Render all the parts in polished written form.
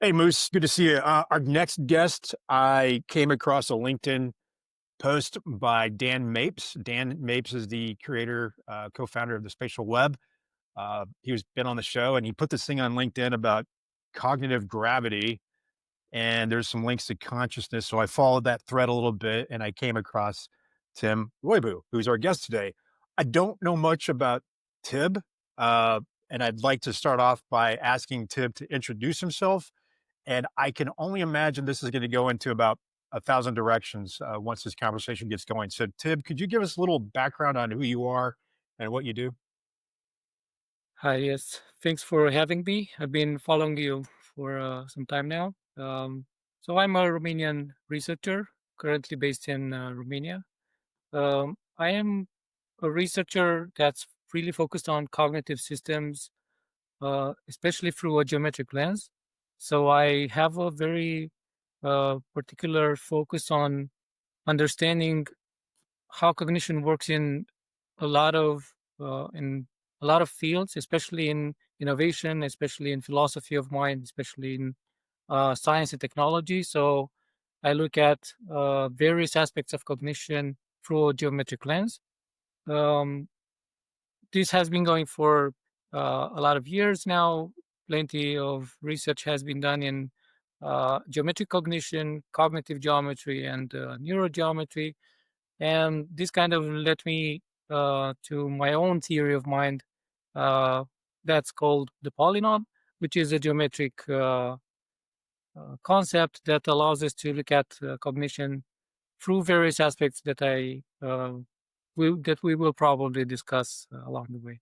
Hey, Moose, good to see you. Our next guest, I came across a LinkedIn post by Dan Mapes. Dan Mapes is the creator, co-founder of the Spatial Web. He was been on the show, and he put this thing on LinkedIn about cognitive gravity, and there's some links to consciousness. So I followed that thread a little bit, and I came across Tim Roibu, who's our guest today. I don't know much about Tib, and I'd like to start off by asking Tib to introduce himself, and I can only imagine this is going to go into about 1,000 directions once this conversation gets going. So, Tib, could you give us a little background on who you are and what you do? Hi, yes. Thanks for having me. I've been following you for some time now. I'm a Romanian researcher currently based in Romania. I am a researcher that's really focused on cognitive systems, especially through a geometric lens. So I have a very particular focus on understanding how cognition works a lot of in a lot of fields, especially in innovation, especially in philosophy of mind, especially in science and technology. So I look at various aspects of cognition through a geometric lens. Um, this has been going for a lot of years now. Plenty of research has been done in geometric cognition, cognitive geometry, and neurogeometry, and this kind of led me to my own theory of mind uh, that's called the polynon, which is a geometric concept that allows us to look at cognition through various aspects that we will probably discuss along the way.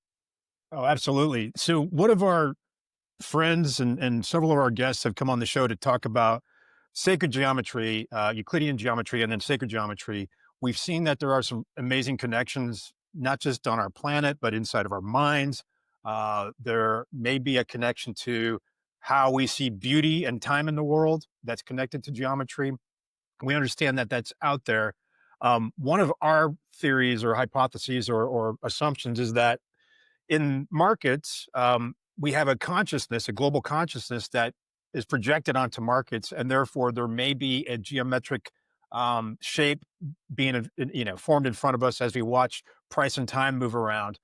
Oh, absolutely. So, one of our friends and several of our guests have come on the show to talk about sacred geometry, Euclidean geometry, and then sacred geometry. We've seen that there are some amazing connections, not just on our planet, but inside of our minds. There may be a connection to how we see beauty and time in the world that's connected to geometry. We understand that that's out there. One of our theories or hypotheses or assumptions is that in markets, we have a consciousness, a global consciousness that is projected onto markets, and therefore there may be a geometric shape being, formed in front of us as we watch price and time move around.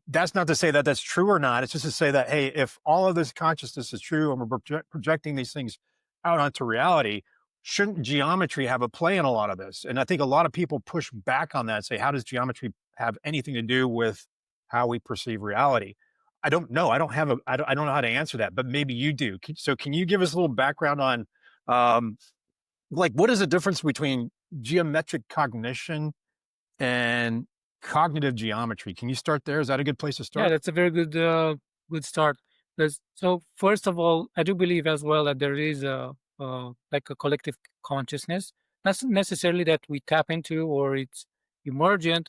That's not to say that that's true or not. It's just to say that, hey, if all of this consciousness is true and we're projecting these things out onto reality, shouldn't geometry have a play in a lot of this? And I think a lot of people push back on that, say, how does geometry have anything to do with how we perceive reality? I don't know. I don't know how to answer that, but maybe you do. So can you give us a little background on, like, what is the difference between geometric cognition and cognitive geometry? Can you start there? Is that a good place to Yeah, start? that's a very good start. So first of all, I do believe as well that there is like a collective consciousness, not necessarily that we tap into or it's emergent.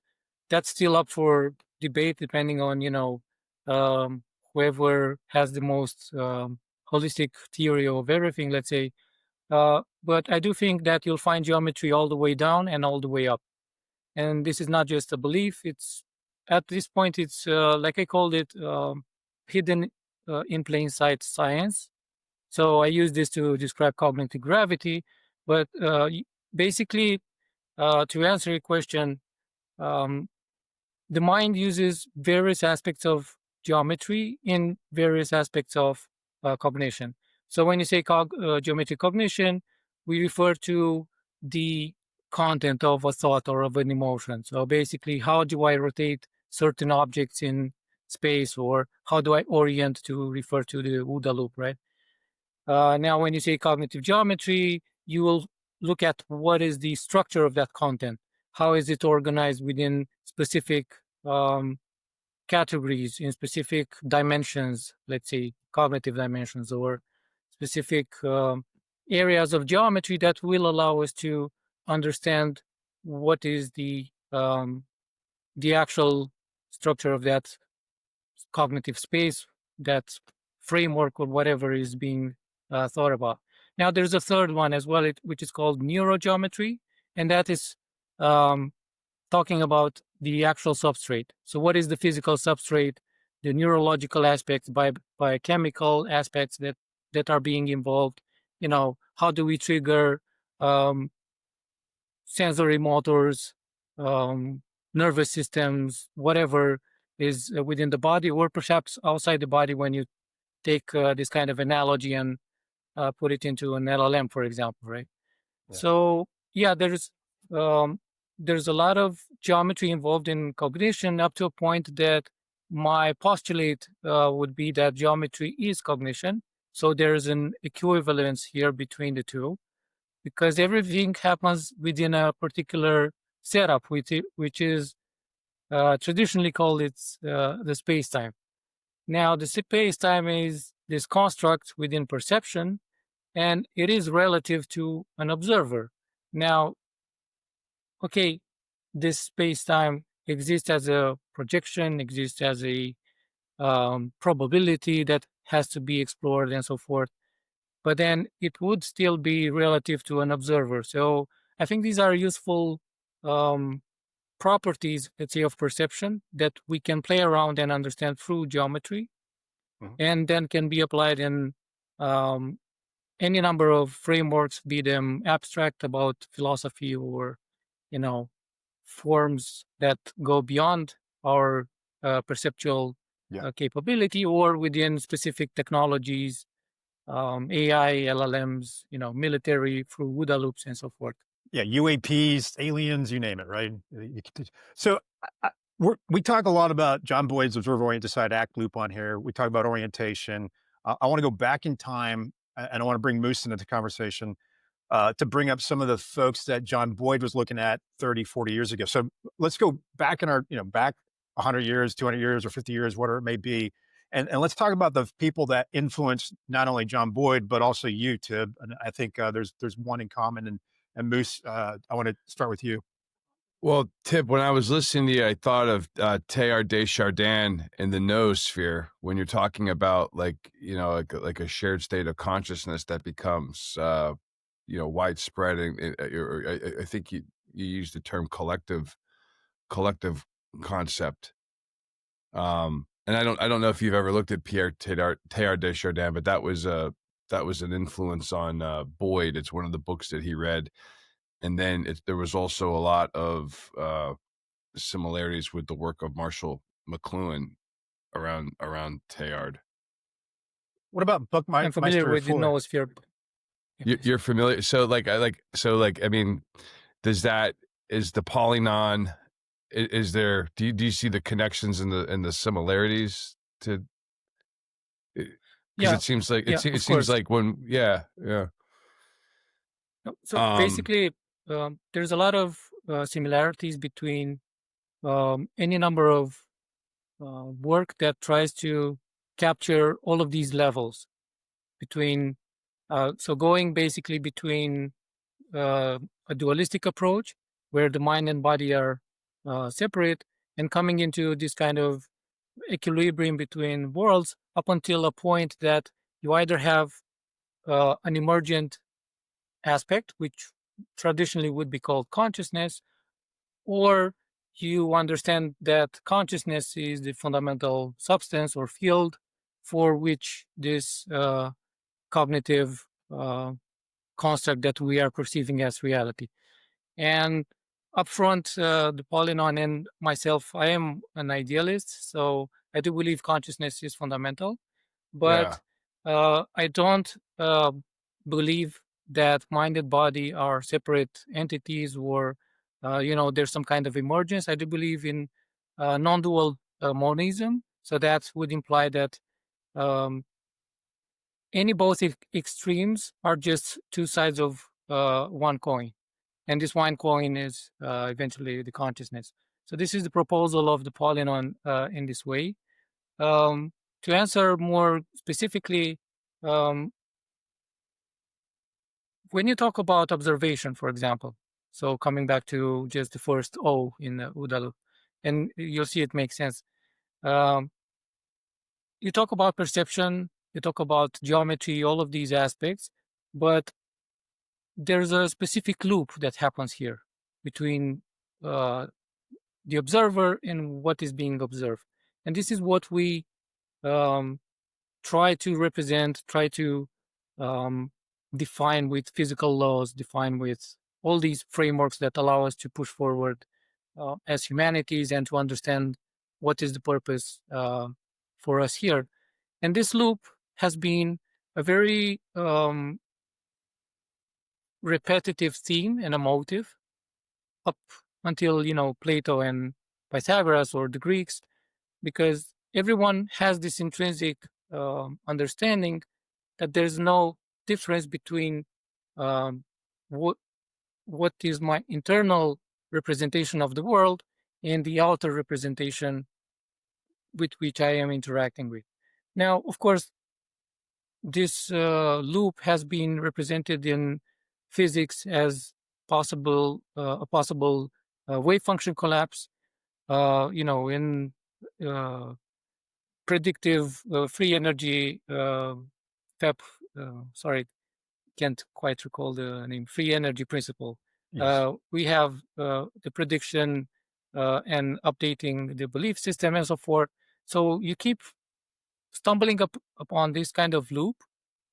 That's still up for debate, depending on um, whoever has the most holistic theory of everything. Let's say, but I do think that you'll find geometry all the way down and all the way up, and this is not just a belief. It's at this point, it's like I called it, hidden in plain sight science. So I use this to describe cognitive gravity. But basically, to answer your question, um, the mind uses various aspects of geometry in various aspects of cognition. So when you say geometric cognition, we refer to the content of a thought or of an emotion. So basically, how do I rotate certain objects in space, or how do I orient, to refer to the OODA loop, right? Now, when you say cognitive geometry, you will look at what is the structure of that content. How is it organized within specific um, categories, in specific dimensions, let's say cognitive dimensions, or specific areas of geometry that will allow us to understand what is the actual structure of that cognitive space, that framework, or whatever is being thought about. Now, there's a third one as well, which is called neurogeometry, and that is um, talking about the actual substrate. So, what is the physical substrate, the neurological aspects, biochemical aspects that are being involved. How do we trigger um, sensory motors, um, nervous systems, whatever is within the body, or perhaps outside the body when you take this kind of analogy and put it into an LLM, for example, right? Yeah. So yeah, um, there's a lot of geometry involved in cognition up to a point that my postulate would be that geometry is cognition. So there's an equivalence here between the two because everything happens within a particular setup, which is traditionally called the space-time. Now, the space-time is this construct within perception, and it is relative to an observer. Now, okay, this space-time exists as a projection, exists as a probability that has to be explored and so forth, but then it would still be relative to an observer. So I think these are useful um, properties, let's say, of perception that we can play around and understand through geometry, and then can be applied in um, any number of frameworks, be them abstract about philosophy or, you know, forms that go beyond our perceptual Yeah. capability, or within specific technologies, AI, LLMs, military through OODA loops and so forth. Yeah, UAPs, aliens, you name it, right? So we talk a lot about John Boyd's observer-oriented decide act loop on here. We talk about orientation. I want to go back in time, and I want to bring Moose into the conversation to bring up some of the folks that John Boyd was looking at 30, 40 years ago. So let's go back in our, back 100 years, 200 years, or 50 years, whatever it may be. And let's talk about the people that influenced not only John Boyd, but also you, Tib. And I think there's one in common. And Moose, I want to start with you. Well, Tip, when I was listening to you, I thought of Teilhard de Chardin in the noosphere when you're talking about like a shared state of consciousness that becomes widespread. And I think you used the term collective concept. And I don't know if you've ever looked at Teilhard de Chardin, but that was an influence on Boyd. It's one of the books that he read. And then there was also a lot of similarities with the work of Marshall McLuhan around Teilhard. What about I'm familiar with the noosphere. You're familiar? So I mean, is the Polynon? Is there? Do you see the connections and the similarities to? Because it seems like it seems like when So basically, there's a lot of similarities between any number of work that tries to capture all of these levels between. So going basically between a dualistic approach where the mind and body are separate, and coming into this kind of equilibrium between worlds up until a point that you either have an emergent aspect, which traditionally would be called consciousness, or you understand that consciousness is the fundamental substance or field for which this cognitive construct that we are perceiving as reality. And upfront, the Polynon and myself, I am an idealist, so I do believe consciousness is fundamental, but I don't believe that mind and body are separate entities, or there's some kind of emergence. I do believe in non-dual monism, so that would imply that any both extremes are just two sides of one coin, and this one coin is eventually the consciousness. So this is the proposal of the Polynon in this way. To answer more specifically, when you talk about observation, for example, so coming back to just the first O in the OODA loop, and you'll see it makes sense. You talk about perception, you talk about geometry, all of these aspects, but there's a specific loop that happens here between the observer and what is being observed. And this is what we try to represent, try to defined with physical laws, defined with all these frameworks that allow us to push forward as humanities and to understand what is the purpose for us here. And this loop has been a very repetitive theme and a motive up until, Plato and Pythagoras or the Greeks, because everyone has this intrinsic understanding that there's no difference between um, what is my internal representation of the world and the outer representation with which I am interacting with. Now, of course, this loop has been represented in physics as a possible wave function collapse. In predictive free energy step. Sorry, can't quite recall the name. Free energy principle. Yes. We have the prediction and updating the belief system and so forth. So you keep stumbling upon this kind of loop,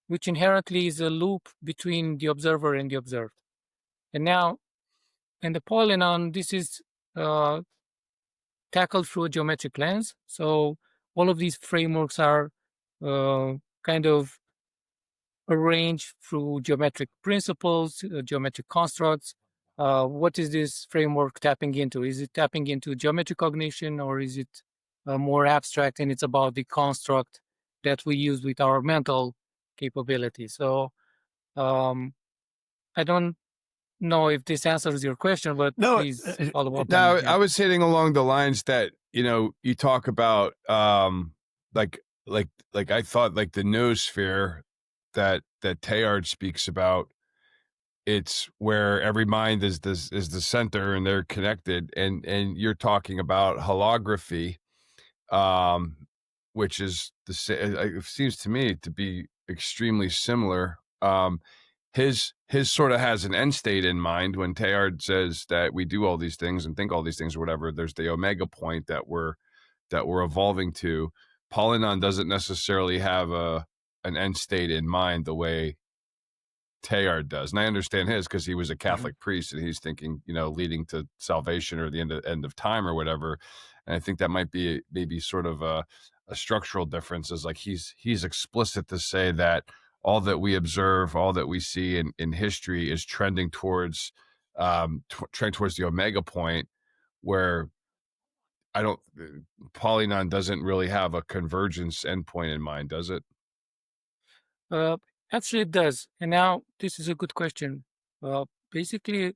which inherently is a loop between the observer and the observed. And now, in the Polynon, this is tackled through a geometric lens. So all of these frameworks are kind of arranged through geometric principles, geometric constructs. What is this framework tapping into? Is it tapping into geometric cognition, or is it more abstract and it's about the construct that we use with our mental capability? So I don't know if this answers your question, but No, please follow up. Now, on I was hitting along the lines that, you talk about like I thought, like the noosphere that Teilhard speaks about, it's where every mind is the center and they're connected, and you're talking about holography, which is it seems to me to be extremely similar. His sort of has an end state in mind when Teilhard says that we do all these things and think all these things or whatever. There's the omega point that we're evolving to. Polynon doesn't necessarily have an end state in mind the way Teilhard does, and I understand his because he was a Catholic priest and he's thinking, leading to salvation or the end of time or whatever. And I think that might be maybe sort of a structural difference. Is like he's explicit to say that all that we observe, all that we see in history is trending towards the omega point, where Polynon doesn't really have a convergence endpoint in mind, does it? Actually, it does. And now this is a good question. Basically,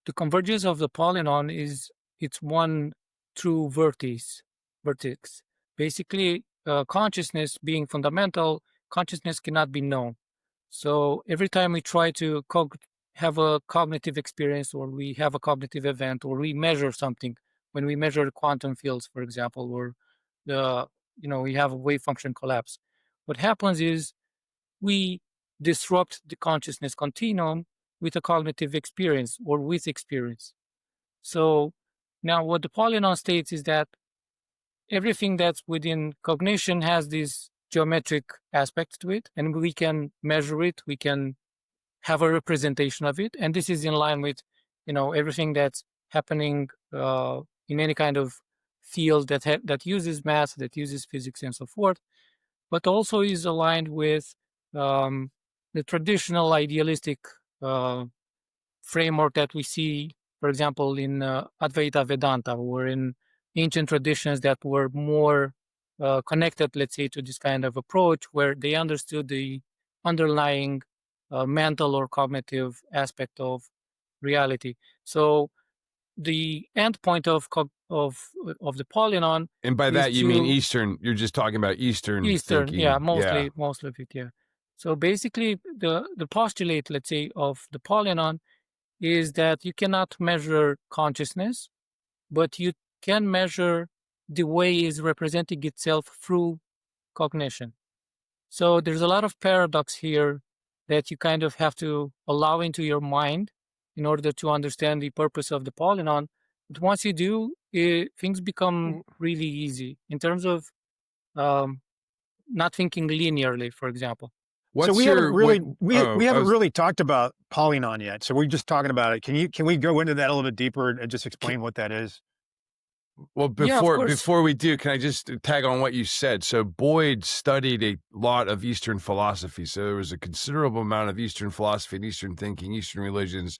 the convergence of the polynon is it's one true vertex. Basically, consciousness being fundamental, consciousness cannot be known. So every time we try to have a cognitive experience, or we have a cognitive event, or we measure something, when we measure quantum fields, for example, or we have a wave function collapse, what happens is we disrupt the consciousness continuum with a cognitive experience or with experience. So now what the polynon states is that everything that's within cognition has this geometric aspect to it, and we can measure it, we can have a representation of it, and this is in line with everything that's happening in any kind of field that uses math, that uses physics and so forth, but also is aligned with the traditional idealistic framework that we see, for example, in Advaita Vedanta, or in ancient traditions that were more connected, let's say, to this kind of approach, where they understood the underlying mental or cognitive aspect of reality. So the endpoint of the polynon, and by that you mean Eastern. You're just talking about Eastern thinking. Yeah, mostly of it, yeah. So basically, the postulate, let's say, of the polynon is that you cannot measure consciousness, but you can measure the way it's representing itself through cognition. So there's a lot of paradox here that you kind of have to allow into your mind in order to understand the purpose of the polynon. But once you do, things become really easy in terms of not thinking linearly, for example. What's we haven't your really what, we oh, I haven't was, really talked about Polynon yet. So we're just talking about it. Can we go into that a little bit deeper and just ca- explain what that is? well, Yeah, of course. before we do, can I just tag on what you said? So Boyd studied a lot of Eastern philosophy. So there was a considerable amount of Eastern philosophy and Eastern thinking, Eastern religions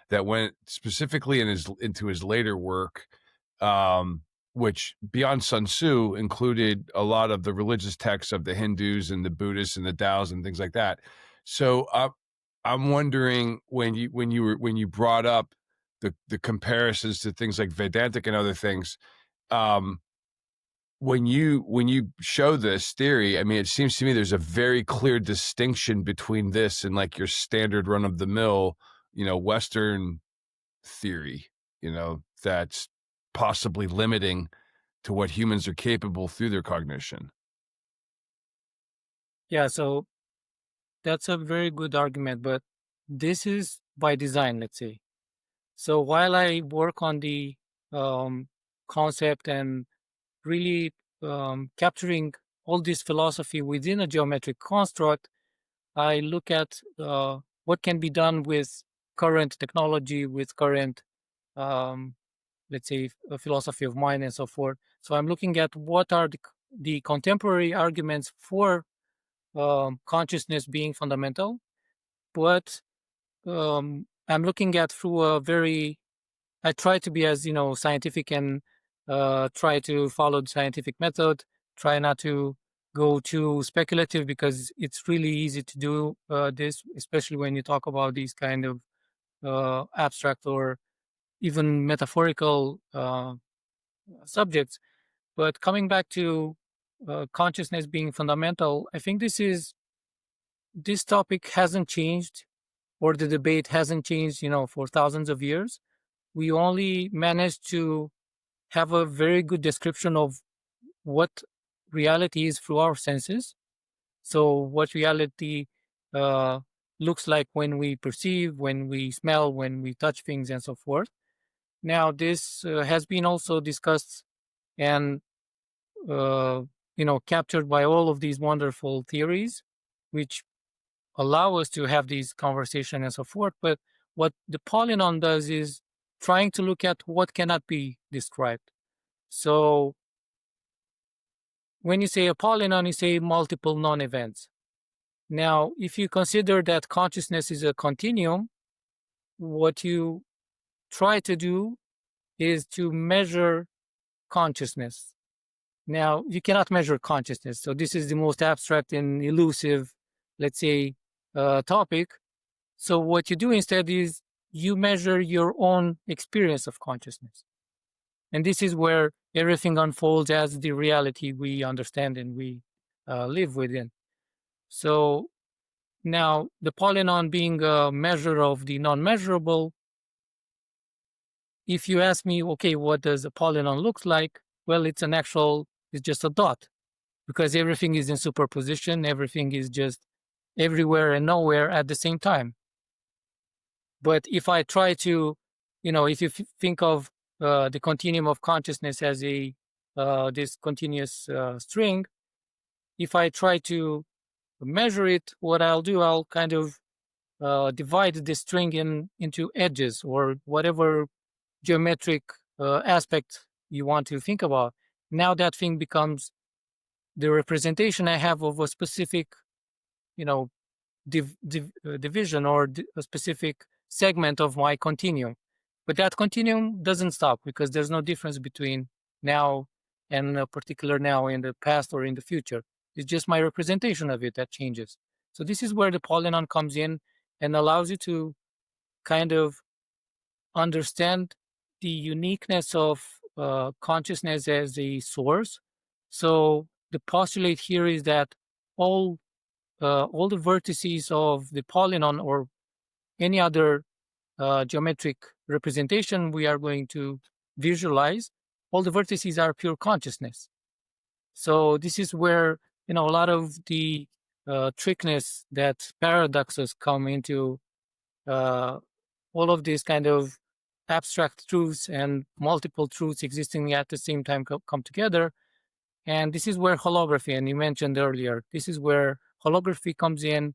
that went specifically into his later work, which beyond Sun Tzu included a lot of the religious texts of the Hindus and the Buddhists and the Taoists and things like that. So I'm wondering when you brought up the comparisons to things like Vedantic and other things, um, when you show this theory, I mean, it seems to me there's a very clear distinction between this and like your standard run of the mill, Western theory, that's possibly limiting to what humans are capable through their cognition. Yeah, so that's a very good argument, but this is by design, let's say. So while I work on the concept and really capturing all this philosophy within a geometric construct, I look at what can be done with current technology, with current, let's say, philosophy of mind and so forth. So I'm looking at what are the contemporary arguments for consciousness being fundamental, but I'm looking at through a very, I try to be as scientific and try to follow the scientific method. Try not to go too speculative because it's really easy to do this, especially when you talk about these kind of abstract or even metaphorical subjects. But coming back to consciousness being fundamental, I think this topic hasn't changed, or the debate hasn't changed, for thousands of years. We only managed to have a very good description of what reality is through our senses. So, what reality uh, looks like when we perceive, when we smell, when we touch things, and so forth. Now, this has been also discussed and captured by all of these wonderful theories, which allow us to have these conversation and so forth. But what the Polynon does is trying to look at what cannot be described. So when you say a polynon, you say multiple non-events. Now, if you consider that consciousness is a continuum, what you try to do is to measure consciousness. Now, you cannot measure consciousness. So this is the most abstract and elusive, let's say, topic. So what you do instead is you measure your own experience of consciousness. And this is where everything unfolds as the reality we understand and we live within. So now the polynon being a measure of the non-measurable, if you ask me, okay, what does a polynon look like? Well, it's just a dot, because everything is in superposition. Everything is just everywhere and nowhere at the same time. But if I try to, if you think of the continuum of consciousness as this continuous string, if I try to measure it, what I'll do, I'll kind of divide the string into edges or whatever geometric aspect you want to think about. Now that thing becomes the representation I have of a specific, division or a specific segment of my continuum. But that continuum doesn't stop because there's no difference between now and a particular now in the past or in the future. It's just my representation of it that changes. So this is where the polynon comes in and allows you to kind of understand the uniqueness of consciousness as a source. So the postulate here is that all the vertices of the polynon or any other geometric representation we are going to visualize, all the vertices are pure consciousness. So this is where a lot of the trickness that paradoxes come into, all of these kind of abstract truths and multiple truths existing at the same time come together. And this is where holography, and you mentioned earlier, this is where holography comes in,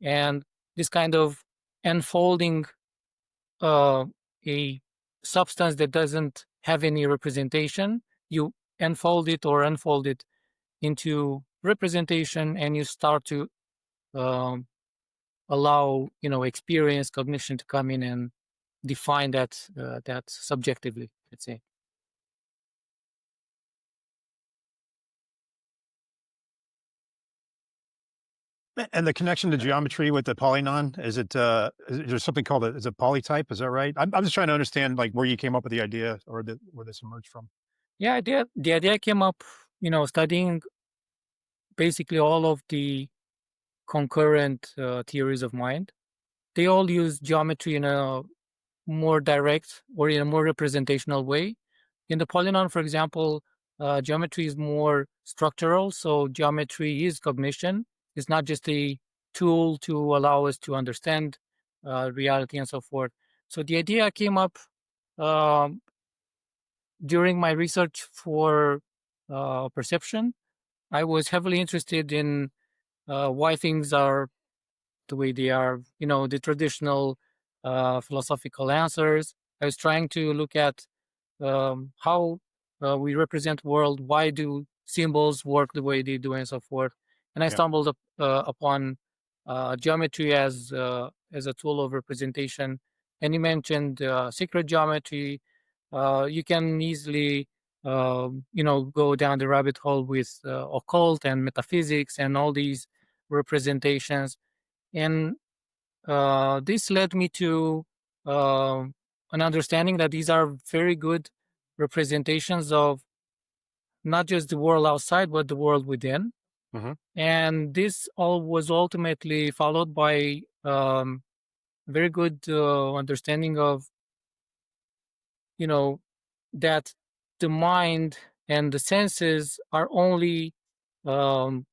and this kind of unfolding a substance that doesn't have any representation. You unfold it or unfold it into representation, and you start to um, allow experience, cognition to come in and define that subjectively, let's say. And the connection to geometry with the polynon, is there something called is a polytype? Is that right? I'm just trying to understand like where you came up with the idea or where this emerged from. Yeah, the idea came up, studying basically all of the concurrent theories of mind. They all use geometry in a more direct or in a more representational way. In the Polynon, for example, geometry is more structural. So geometry is cognition. It's not just a tool to allow us to understand reality and so forth. So the idea came up during my research for perception. I was heavily interested in why things are the way they are, the traditional philosophical answers. I was trying to look at how we represent world, why do symbols work the way they do, and so forth. And I stumbled upon geometry as a tool of representation. And you mentioned secret geometry. You can easily, go down the rabbit hole with occult and metaphysics and all these representations. And this led me to an understanding that these are very good representations of not just the world outside, but the world within. Mhm. And this all was ultimately followed by very good understanding of, that the mind and the senses are only um,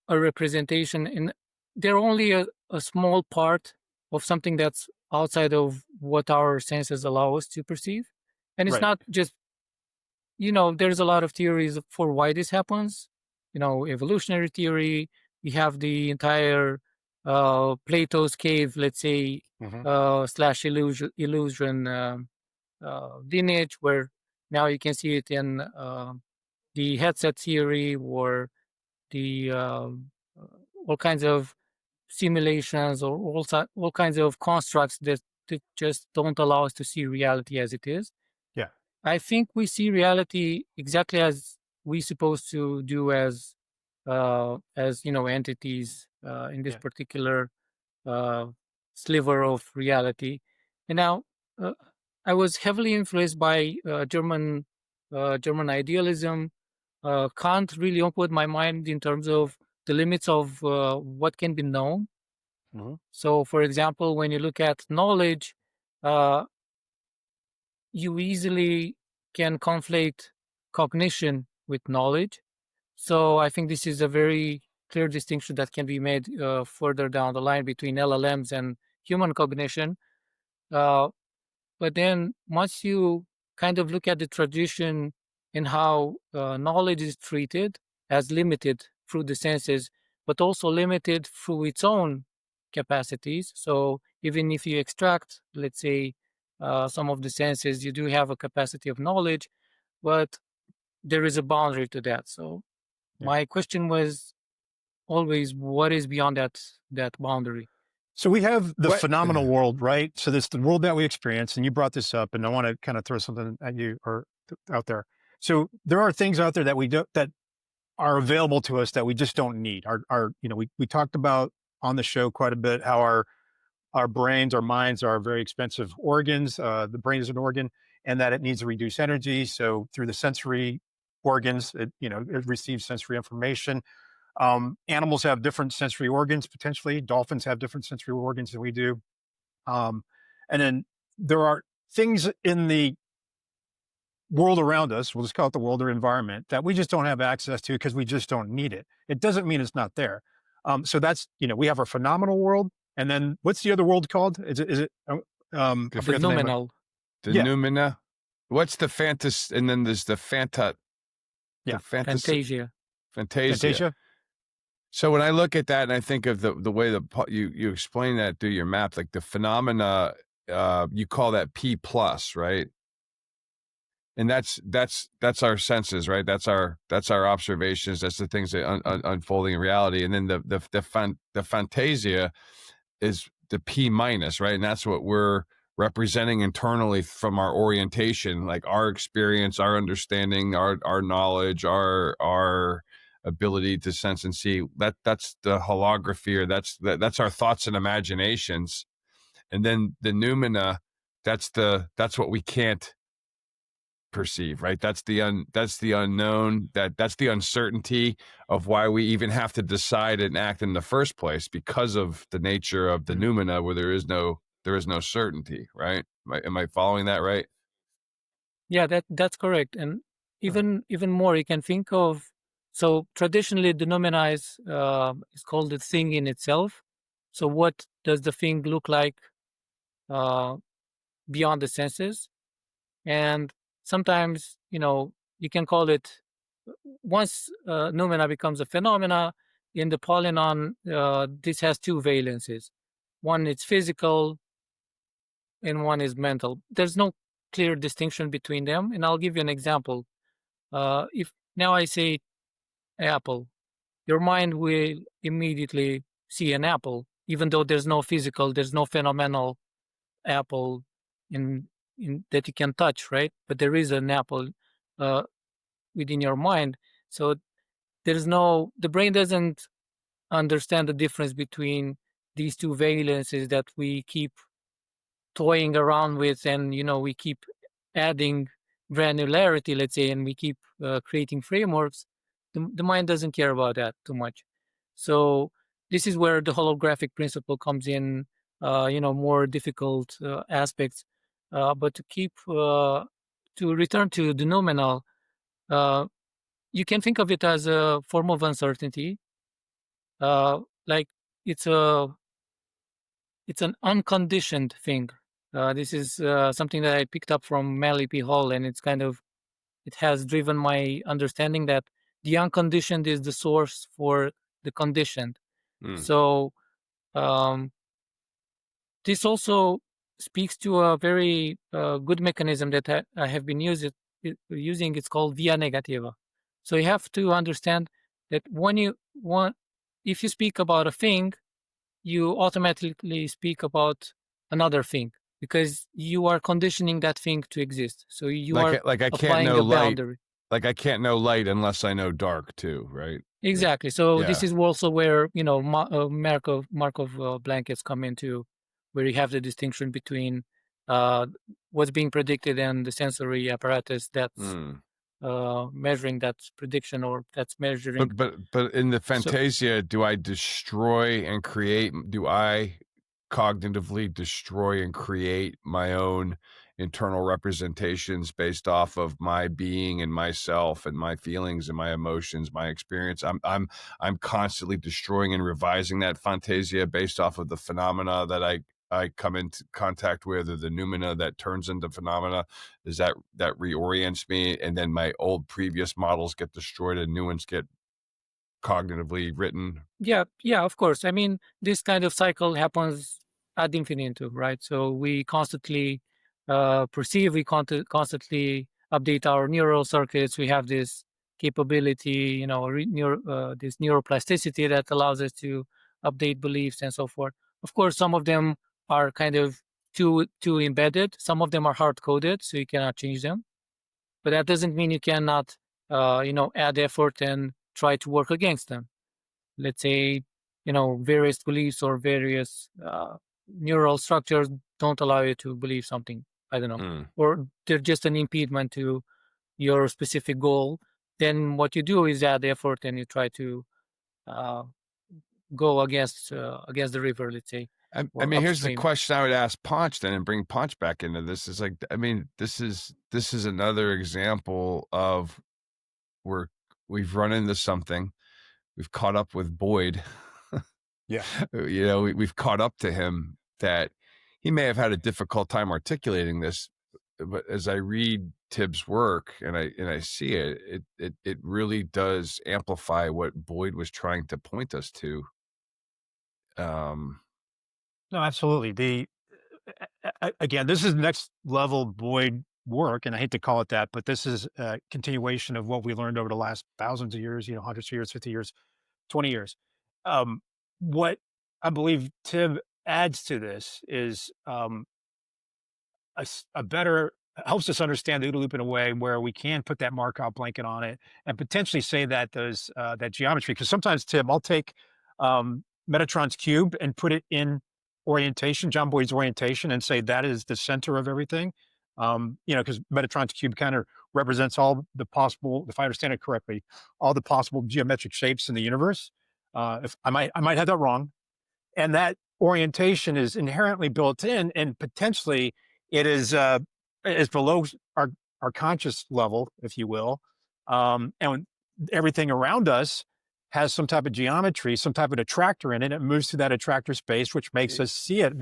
a representation, and they're only a small part of something that's outside of what our senses allow us to perceive. And it's Right. not just, there's a lot of theories for why this happens. Evolutionary theory, we have the entire Plato's cave, let's say, Mhm. slash illusion lineage, where now you can see it in the headset theory, or the all kinds of simulations, or all kinds of constructs that just don't allow us to see reality as it is. Yeah. I think we see reality exactly as we supposed to do as entities in this Yeah. particular uh, sliver of reality. And now uh, I was heavily influenced by German idealism. Kant really opened my mind in terms of the limits of what can be known. Mhm. So, for example, when you look at knowledge, uh, you easily can conflate cognition with knowledge. So, I think this is a very clear distinction that can be made further down the line between LLMs and human cognition. Uh, But then once you kind of look at the tradition and how knowledge is treated as limited through the senses, but also limited through its own capacities. So even if you extract, let's say, some of the senses, you do have a capacity of knowledge, but there is a boundary to that. So Yeah. my question was always, what is beyond that boundary? So we have the What- phenomenal world, right? So this the world that we experience, and you brought this up, and I want to kind of throw something at you or out there. So there are things out there that we do that are available to us that we just don't need. We talked about on the show quite a bit how our brains, our minds are very expensive organs. The brain is an organ, and that it needs to reduce energy. So through the sensory organs, it receives sensory information. Animals have different sensory organs, potentially. Dolphins have different sensory organs than we do. And then there are things in the world around us, we'll just call it the world or environment, that we just don't have access to because we just don't need it. It doesn't mean it's not there. So that's, we have our phenomenal world. And then what's the other world called? Is it, I The forget the name. noumenal. The Yeah. noumena. What's the and then there's the Yeah. Fantasia. Fantasia. Fantasia. Fantasia? So when I look at that and I think of the way you explain that through your map, like the phenomena, you call that P plus, right? And that's our senses, right? That's our observations. That's the things that unfolding in reality. And then the Fantasia is the P minus, right? And that's what we're representing internally from our orientation, like our experience, our understanding, our knowledge, our ability to sense and see. That's the holography, or that's our thoughts and imaginations. And then the noumena, that's what we can't perceive, right? That's the unknown, that's the uncertainty of why we even have to decide and act in the first place, because of the nature of the noumena, where there is no certainty, right? Am I following that right? Yeah, that's correct. And even more, you can think of, so traditionally the noumena is called the thing in itself. So what does the thing look like beyond the senses? And sometimes, you can call it, once noumena becomes a phenomena in the Polynon, this has two valences. One is physical and one is mental. There's no clear distinction between them. And I'll give you an example. If now I say apple, your mind will immediately see an apple, even though there's no phenomenal apple in that you can touch, right? But there is an apple uh, within your mind. So the brain doesn't understand the difference between these two valences that we keep toying around with, and we keep adding granularity, let's say, and we keep creating frameworks. The mind doesn't care about that too much. So this is where the holographic principle comes in, more difficult aspects. But to return to the nominal, you can think of it as a form of uncertainty. Like it's an unconditioned thing. This is something that I picked up from Mally P. Hall, and it has driven my understanding that the unconditioned is the source for the conditioned. So um, this also speaks to a very good mechanism that I have been using. It's called via negativa. So you have to understand that if you speak about a thing, you automatically speak about another thing, because you are conditioning that thing to exist. So you are I can't applying know a light. boundary. Like I can't know light unless I know dark too, right? Exactly. So this Yeah. is also where Markov blankets come into, where you have the distinction between what's being predicted and the sensory apparatus that's measuring that prediction, or that's measuring. But in the Fantasia, do I destroy and create? Do I cognitively destroy and create my own internal representations based off of my being and myself and my feelings and my emotions, my experience? I'm constantly destroying and revising that Fantasia based off of the phenomena that I come into contact with, or the noumena that turns into phenomena. Is that reorients me, and then my old previous models get destroyed and new ones get cognitively written? Yeah, of course. I mean, this kind of cycle happens ad infinitum, right? So we constantly perceive, we constantly update our neural circuits. We have this capability, this neuroplasticity that allows us to update beliefs and so forth. Of course, some of them are kind of too embedded. Some of them are hard coded, so you cannot change them. But that doesn't mean you cannot, add effort and try to work against them. Let's say, various beliefs or various neural structures don't allow you to believe something, I don't know, or they're just an impediment to your specific goal. Then what you do is add effort and you try to go against the river, let's say. I mean, here's the upstream. question I would ask Ponch then, and bring Ponch back into this. Is like, I mean, this is another example of where we've run into something. We've caught up with Boyd. Yeah. We've caught up to him, that he may have had a difficult time articulating this, as I read Tib's work and I see it really does amplify what Boyd was trying to point us to. No, absolutely. Again, this is next level Boyd work, and I hate to call it that, but this is a continuation of what we learned over the last thousands of years, hundreds of years, 50 years, 20 years. What I believe Tib adds to this is a better helps us understand the OODA loop in a way where we can put that Markov blanket on it and potentially say that those that geometry. Because sometimes, Tim, I'll take Metatron's cube and put it in orientation, John Boyd's orientation, and say that is the center of everything. Because Metatron's cube kind of represents all the possible, if I understand it correctly, all the possible geometric shapes in the universe. If I might have that wrong, and that orientation is inherently built in, and potentially it is below our conscious level, if you will, and everything around us has some type of geometry, some type of attractor in it. It moves through that attractor space, which makes us see it.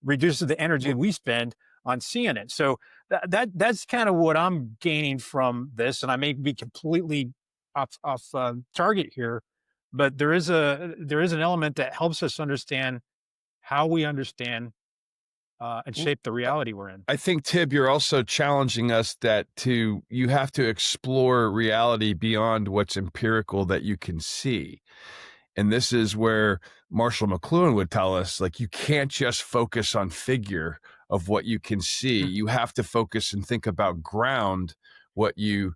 Reduces the energy we spend on seeing it. So that's kind of what I'm gaining from this, and I may be completely off target here, but there is an element that helps us understand how we understand and shape the reality we're in. I think, Tib, you're also challenging us that you have to explore reality beyond what's empirical that you can see. And this is where Marshall McLuhan would tell us, like, you can't just focus on figure of what you can see. You have to focus and think about ground what you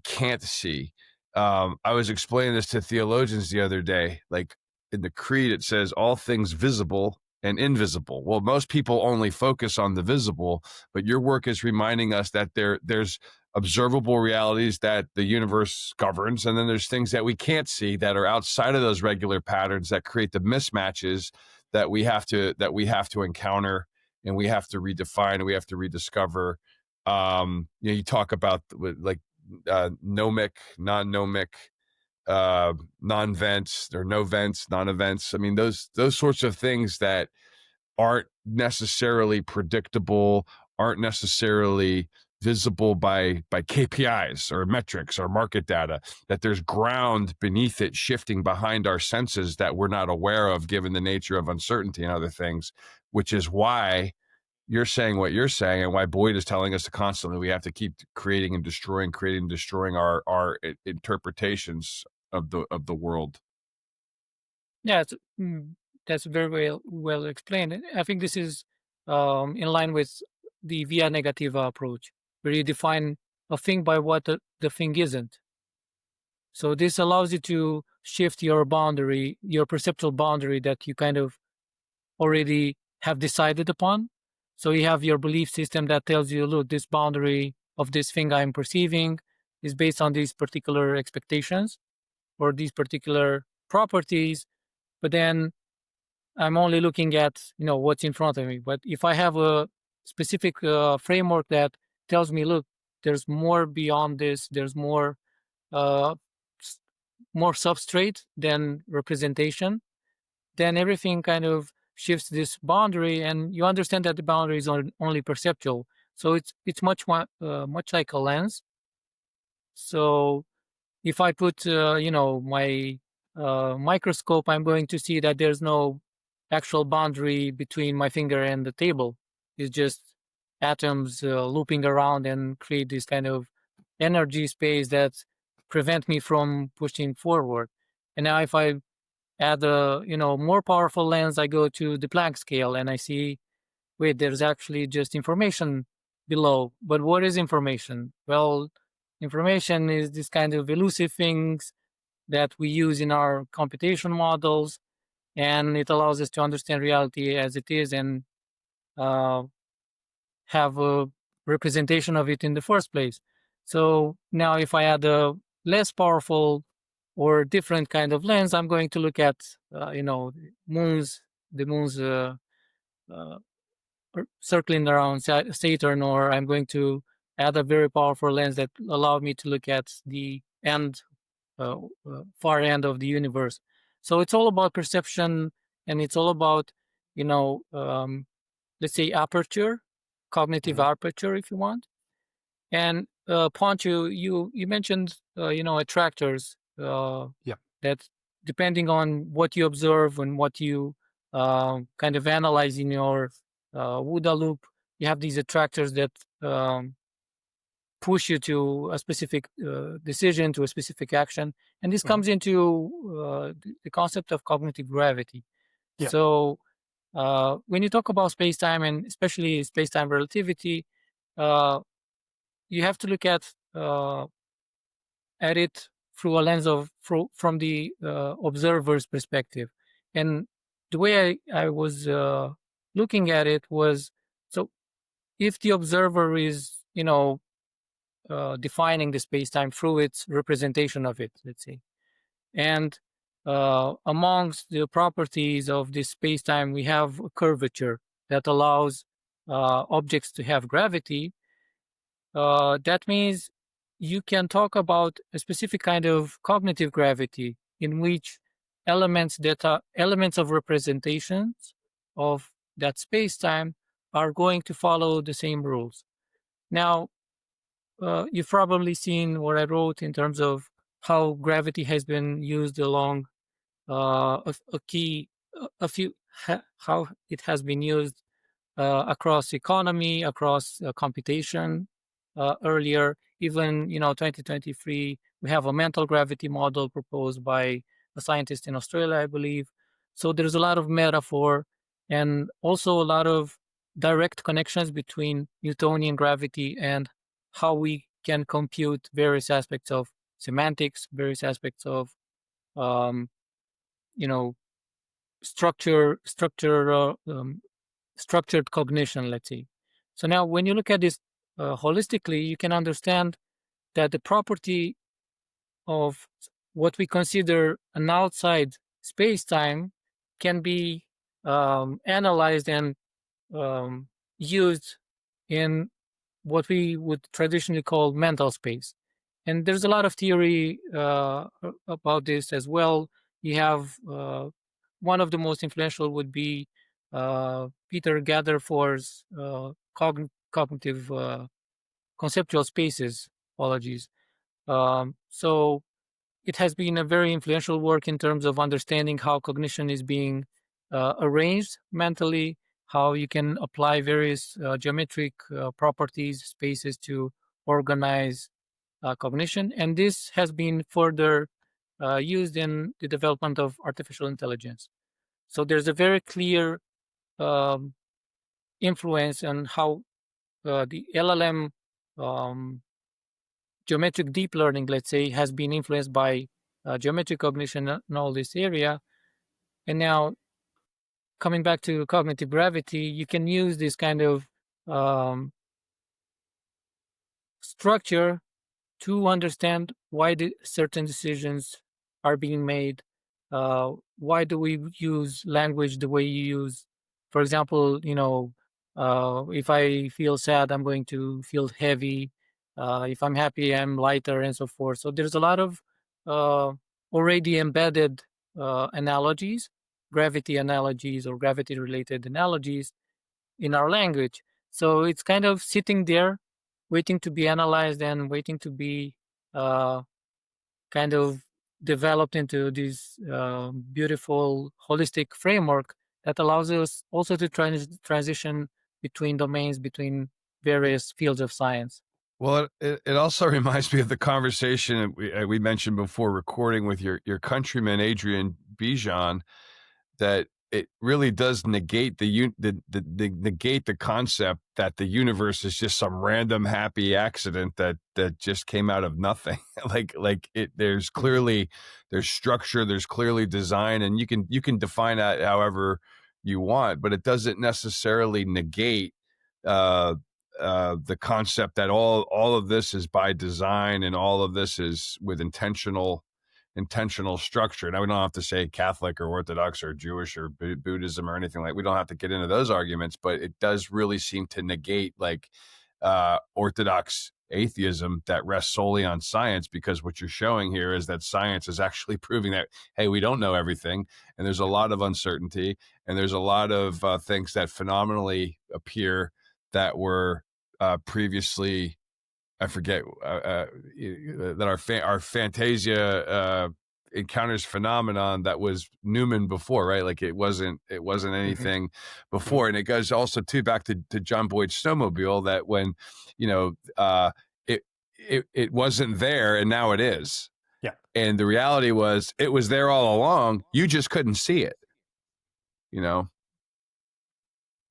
can't see. I was explaining this to theologians the other day. Like, in the creed, it says all things visible and invisible. Well, most people only focus on the visible, but your work is reminding us that there's observable realities that the universe governs, and then there's things that we can't see that are outside of those regular patterns that create the mismatches that we have to encounter, and we have to redefine, and we have to rediscover. You talk about like nomic, non-nomic, non-vents or no vents, non-events. I mean, those sorts of things that aren't necessarily predictable, aren't necessarily visible by KPIs or metrics or market data, that there's ground beneath it shifting behind our senses that we're not aware of given the nature of uncertainty and other things, which is why you're saying what you're saying, and why Boyd is telling us to constantly we have to keep creating and destroying our interpretations of the world. Yeah, that's very well explained. I think this is in line with the via negativa approach, where you define a thing by what the thing isn't. So this allows you to shift your boundary, your perceptual boundary that you kind of already have decided upon. So you have your belief system that tells you, look, this boundary of this thing I'm perceiving is based on these particular expectations or these particular properties. But then I'm only looking at, what's in front of me. But if I have a specific framework that tells me, look, there's more beyond this, there's more substrate than representation, then everything kind of shifts this boundary, and you understand that the boundary is only perceptual. So it's much like a lens. So if I put my microscope, I'm going to see that there's no actual boundary between my finger and the table. It's just atoms looping around and create this kind of energy space that prevent me from pushing forward. And now if I add a more powerful lens, I go to the Planck scale and I see, wait, there's actually just information below. But what is information? Well, information is this kind of elusive things that we use in our computation models, and it allows us to understand reality as it is and have a representation of it in the first place. So now if I add a less powerful or different kind of lens, I'm going to look at, the moons circling around Saturn, or I'm going to add a very powerful lens that allow me to look at the far end of the universe. So it's all about perception, and it's all about, let's say aperture, cognitive aperture, if you want. And Poncho, you mentioned attractors. Yeah. That depending on what you observe and what you kind of analyze in your OODA loop, you have these attractors that push you to a specific decision, to a specific action, and this comes into the concept of cognitive gravity. Yeah. So when you talk about space-time and especially space-time relativity, you have to look at it through a lens of from the observer's perspective. And the way I was looking at it was, so if the observer is defining the space-time through its representation of it, let's say, and amongst the properties of this space-time, we have a curvature that allows objects to have gravity. That means you can talk about a specific kind of cognitive gravity in which elements of representations of that space-time are going to follow the same rules. Now, you've probably seen what I wrote in terms of how gravity has been used along how it has been used across economy, across computation. Earlier, even 2023, we have a mental gravity model proposed by a scientist in Australia, I believe. So there's a lot of metaphor and also a lot of direct connections between Newtonian gravity and how we can compute various aspects of semantics, various aspects of um, structured cognition, let's say. So now when you look at this holistically, you can understand that the property of what we consider an outside space-time can be analyzed and used in what we would traditionally call mental space. And there's a lot of theory about this as well. You have one of the most influential would be Peter Gatherford's cognitive conceptual spaces. Apologies. So it has been a very influential work in terms of understanding how cognition is being arranged mentally, how you can apply various geometric properties, spaces to organize cognition. And this has been further used in the development of artificial intelligence. So there's a very clear influence on how the LLM geometric deep learning, let's say, has been influenced by geometric cognition in all this area. And now, coming back to cognitive gravity, you can use this kind of structure to understand why certain decisions are being made. Why do we use language the way you use? For example, if I feel sad, I'm going to feel heavy. If I'm happy, I'm lighter, and so forth. So there's a lot of already embedded analogies, gravity analogies, or gravity-related analogies in our language. So it's kind of sitting there, waiting to be analyzed and waiting to be kind of developed into this beautiful holistic framework that allows us also to transition between domains, between various fields of science. Well, it also reminds me of the conversation we mentioned before recording with your countryman Adrian Bijan, that it really does negate negate the concept that the universe is just some random happy accident that just came out of nothing. There's clearly there's structure, there's clearly design, and you can define that however you want, but it doesn't necessarily negate the concept that all of this is by design and all of this is with intentional structure. Now, we don't have to say Catholic or Orthodox or Jewish or Buddhism or anything we don't have to get into those arguments, but it does really seem to negate Orthodox atheism that rests solely on science, because what you're showing here is that science is actually proving that, hey, we don't know everything, and there's a lot of uncertainty, and there's a lot of things that phenomenally appear that were previously I forget that our Fantasia encounters phenomenon that was Newman before, right? Like it wasn't anything before. And it goes also too back to John Boyd's snowmobile, that when, it wasn't there and now it is. Yeah. And the reality was it was there all along. You just couldn't see it,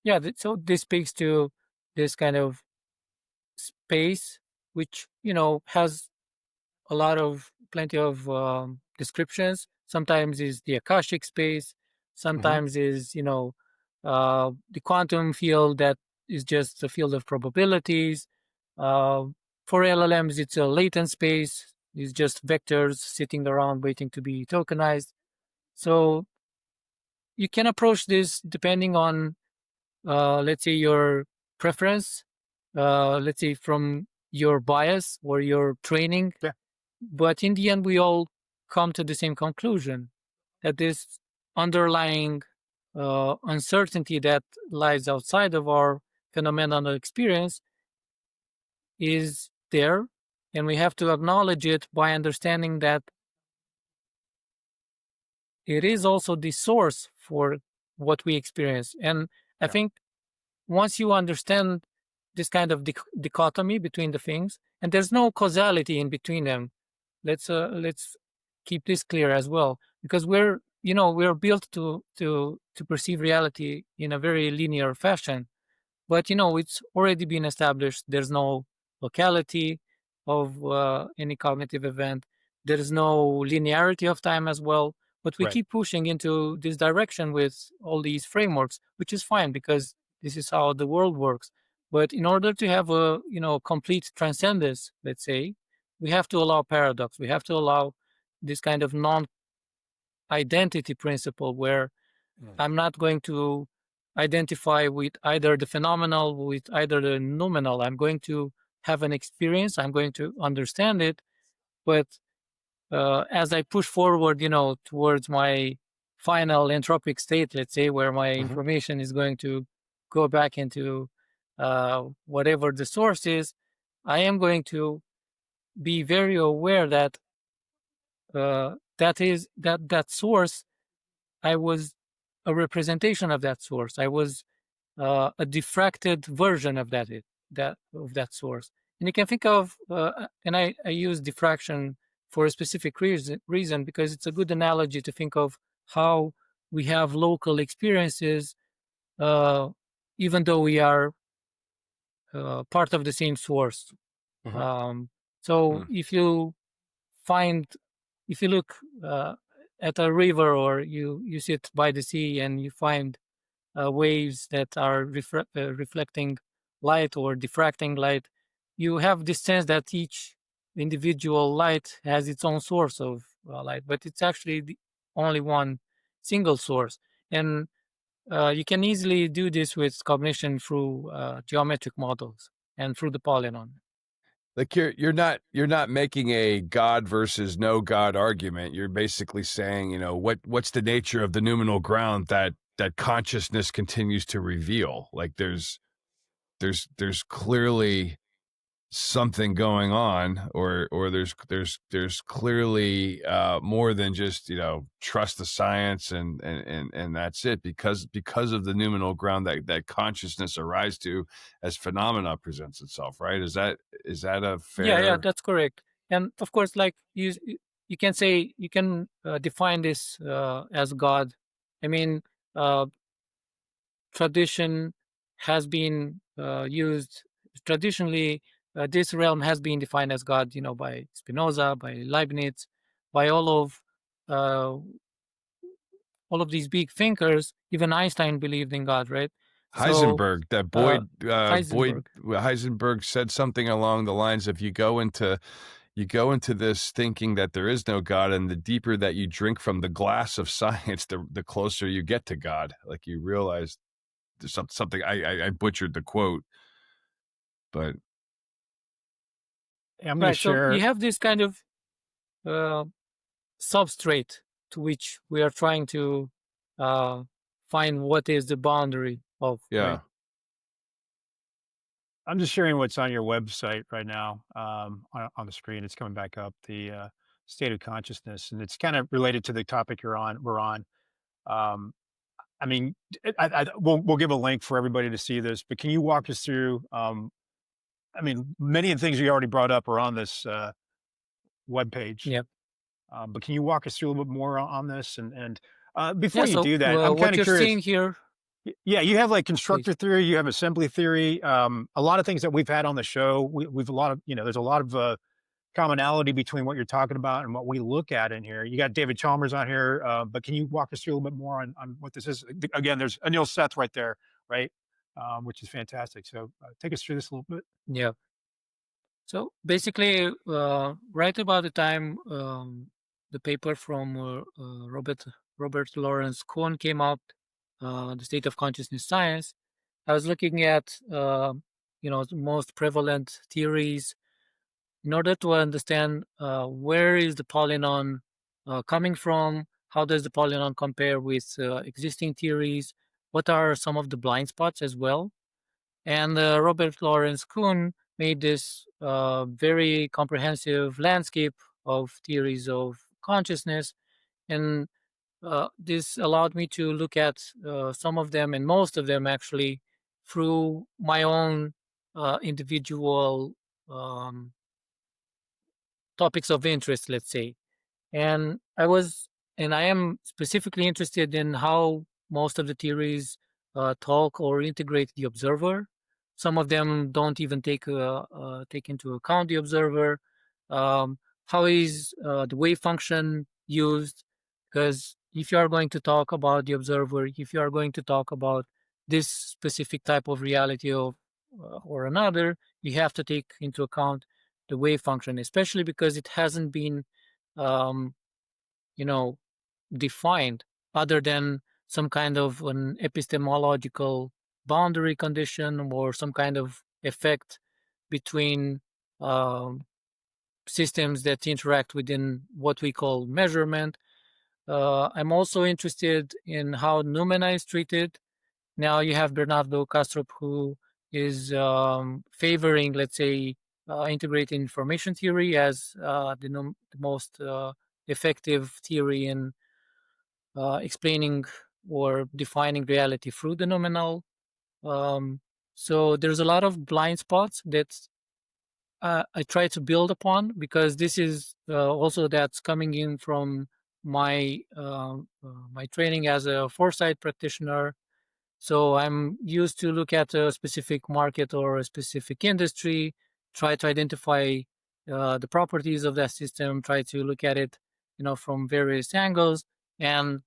Yeah, so this speaks to this kind of space, which has plenty of descriptions. Sometimes is the Akashic space. Sometimes is the quantum field that is just a field of probabilities. For LLMs, it's a latent space. It's just vectors sitting around waiting to be tokenized. So you can approach this depending on, let's say, your preference, let's say from your bias or your training. Yeah. But in the end, we all come to the same conclusion, that this underlying uncertainty that lies outside of our phenomenal experience is there, and we have to acknowledge it by understanding that it is also the source for what we experience. And I think once you understand this kind of dichotomy between the things, and there's no causality in between them, let's keep this clear as well, because we're built to perceive reality in a very linear fashion. But it's already been established there's no locality of any cognitive event. There is no linearity of time as well. But we Right. keep pushing into this direction with all these frameworks, which is fine because this is how the world works. But in order to have a complete transcendence, let's say, we have to allow paradox. We have to allow this kind of non-identity principle where I'm not going to identify with either the phenomenal, with either the noumenal. I'm going to have an experience. I'm going to understand it. But as I push forward, towards my final entropic state, let's say, where my information is going to go back into whatever the source is, I am going to be very aware that that source, I was a representation of that source. I was a diffracted version of that source. And you can think of, and I use diffraction for a specific reason because it's a good analogy to think of how we have local experiences, even though we are part of the same source. So if you look at a river, or you sit by the sea and you find waves that are reflecting light or diffracting light, you have this sense that each individual light has its own source of light, but it's actually the only one single source. And you can easily do this with cognition through geometric models and through the polynon. Like you're not making a God versus no God argument. You're basically saying, what's the nature of the noumenal ground that consciousness continues to reveal? Like there's clearly something going on, or there's clearly more than just trust the science and that's it, because of the noumenal ground that consciousness arrives to as phenomena presents itself, right? Is that a fair? Yeah, that's correct. And of course, like you can say, you can define this as God. I mean, tradition has been used traditionally. This realm has been defined as God, by Spinoza, by Leibniz, by all of these big thinkers. Even Einstein believed in God, right? Heisenberg, that Boyd Heisenberg. Heisenberg said something along the lines of, you go into this thinking that there is no God, and the deeper that you drink from the glass of science, the closer you get to God. Like you realize there's something. I butchered the quote, but I'm going to share. So you have this kind of substrate to which we are trying to find what is the boundary of. yeah. Right? I'm just sharing what's on your website right now on the screen. It's coming back up. The state of consciousness, and it's kind of related to the topic we're on. Um, I mean, we'll give a link for everybody to see this, but can you walk us through? I mean, many of the things you already brought up are on this web page, Yeah. but can you walk us through a little bit more on this? And before Yeah. you So do that, I'm kind what of you're curious. seeing here, Yeah, you have like please. constructor theory, you have assembly theory, a lot of things that we've had on the show. We've a lot of, there's a lot of commonality between what you're talking about and what we look at in here. You got David Chalmers on here, but can you walk us through a little bit more on what this is? Again, there's Anil Seth right there, right? Which is fantastic. So take us through this a little bit. Yeah. So basically, right about the time the paper from Robert Lawrence Kuhn came out, the state of consciousness science, I was looking at the most prevalent theories in order to understand where is the polynon coming from, how does the polynon compare with existing theories, what are some of the blind spots as well. And Robert Lawrence Kuhn made this very comprehensive landscape of theories of consciousness. And this allowed me to look at some of them and most of them actually through my own individual um, topics of interest, let's say. And I am specifically interested in how most of the theories talk or integrate the observer. Some of them don't even take into account the observer. How is the wave function used? Because if you are going to talk about the observer, if you are going to talk about this specific type of reality or another, you have to take into account the wave function, especially because it hasn't been um, defined other than some kind of an epistemological boundary condition or some kind of effect between um, systems that interact within what we call measurement. I'm also interested in how noumena is treated. Now you have Bernardo Kastrup, who is favoring, let's say, integrated information theory as the most effective theory in explaining or defining reality through the nominal. Um, so there's a lot of blind spots that I try to build upon because this is also that's coming in from my training as a foresight practitioner. So I'm used to look at a specific market or a specific industry, try to identify the properties of that system, try to look at it, from various angles, and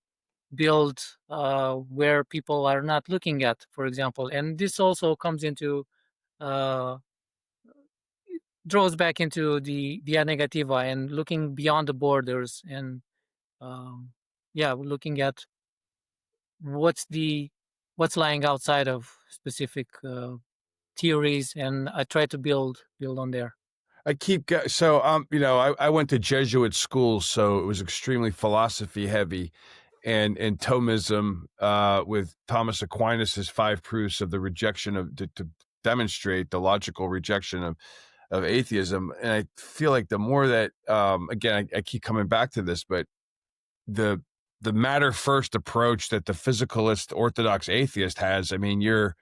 build where people are not looking at, for example. And this also comes into uh, draws back into the Negativa and looking beyond the borders and looking at what's the what's lying outside of specific theories, and I try to build on there. I went to Jesuit school, so it was extremely philosophy heavy, and Thomism with Thomas Aquinas's five proofs of the rejection of to demonstrate the logical rejection of atheism. And I feel like the more that again, I keep coming back to this, but the matter first approach that the physicalist orthodox atheist has, I mean, you're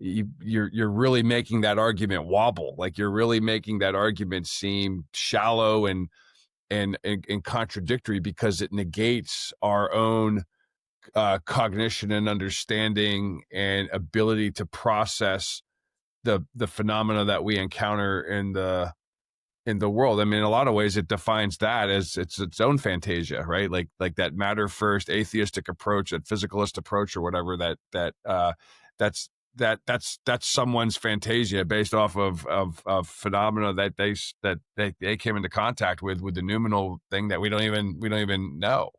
really making that argument wobble. Like you're really making that argument seem shallow and contradictory because it negates our own cognition and understanding and ability to process the phenomena that we encounter in the world. I mean, in a lot of ways, it defines that as its own Fantasia, right? Like that matter first atheistic approach, that physicalist approach, or whatever. That's someone's Fantasia based off of phenomena that they came into contact with the noumenal thing that we don't even know.